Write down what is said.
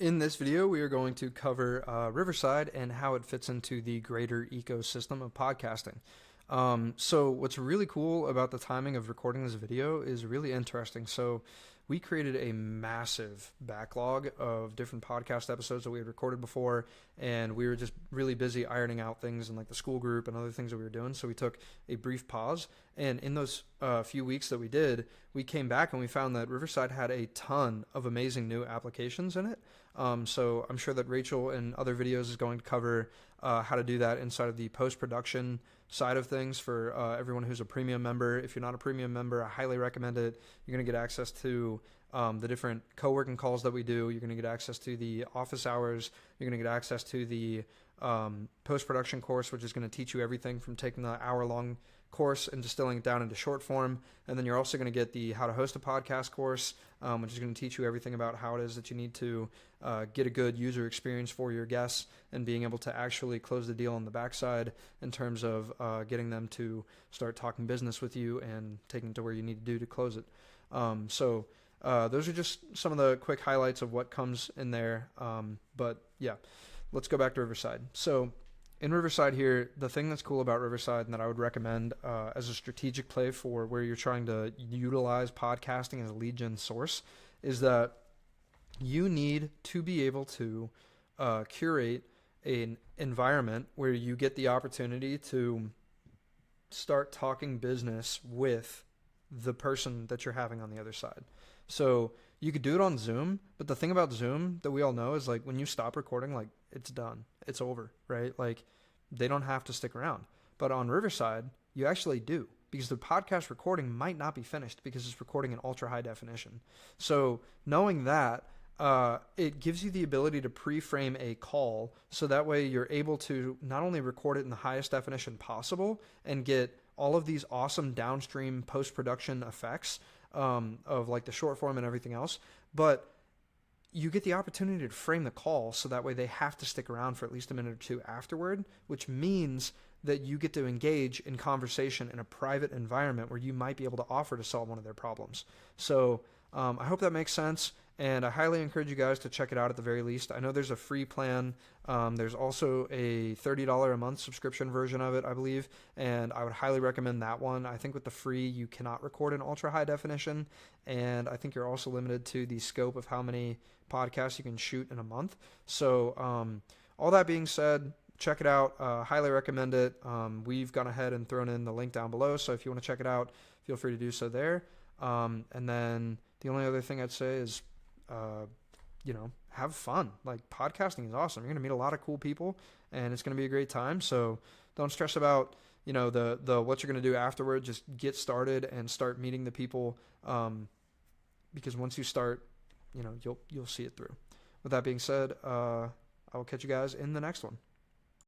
In this video, we are going to cover Riverside and how it fits into the greater ecosystem of podcasting. So what's really cool about the timing of recording this video is really interesting. So we created a massive backlog of different podcast episodes that we had recorded before, and we were just really busy ironing out things in like the school group and other things that we were doing. So we took a brief pause, and in those few weeks that we did, we came back and we found that Riverside had a ton of amazing new applications in it. So I'm sure that Rachel in other videos is going to cover how to do that inside of the post-production side of things for everyone who's a premium member. If you're not a premium member, I highly recommend it. You're going to get access to the different co-working calls that we do. You're going to get access to the office hours. You're going to get access to the post-production course, which is going to teach you everything from taking the hour-long course and distilling it down into short form. And then you're also going to get the how to host a podcast course, which is going to teach you everything about how it is that you need to get a good user experience for your guests and being able to actually close the deal on the backside in terms of getting them to start talking business with you and taking it to where you need to do to close it. So those are just some of the quick highlights of what comes in there. But yeah, let's go back to Riverside. So in Riverside here, the thing that's cool about Riverside and that I would recommend as a strategic play for where you're trying to utilize podcasting as a lead gen source is that you need to be able to curate an environment where you get the opportunity to start talking business with the person that you're having on the other side. So you could do it on Zoom, but the thing about Zoom that we all know is like when you stop recording, like it's done, it's over, right? Like they don't have to stick around. But on Riverside, you actually do because the podcast recording might not be finished because it's recording in ultra high definition. So knowing that, it gives you the ability to pre-frame a call so that way you're able to not only record it in the highest definition possible and get all of these awesome downstream post-production effects of like the short form and everything else, but you get the opportunity to frame the call so that way they have to stick around for at least a minute or two afterward, which means that you get to engage in conversation in a private environment where you might be able to offer to solve one of their problems. So I hope that makes sense, and I highly encourage you guys to check it out at the very least. I know there's a free plan. There's also a $30 a month subscription version of it, I believe, and I would highly recommend that one. I think with the free, you cannot record in ultra high definition, and I think you're also limited to the scope of how many podcasts you can shoot in a month. So all that being said, check it out. Highly recommend it. We've gone ahead and thrown in the link down below, so if you want to check it out, feel free to do so there. And then the only other thing I'd say is, have fun. Like podcasting is awesome. You're going to meet a lot of cool people and it's going to be a great time. So don't stress about, the what you're going to do afterward. Just get started and start meeting the people. Because once you start, you'll see it through. With that being said, I will catch you guys in the next one.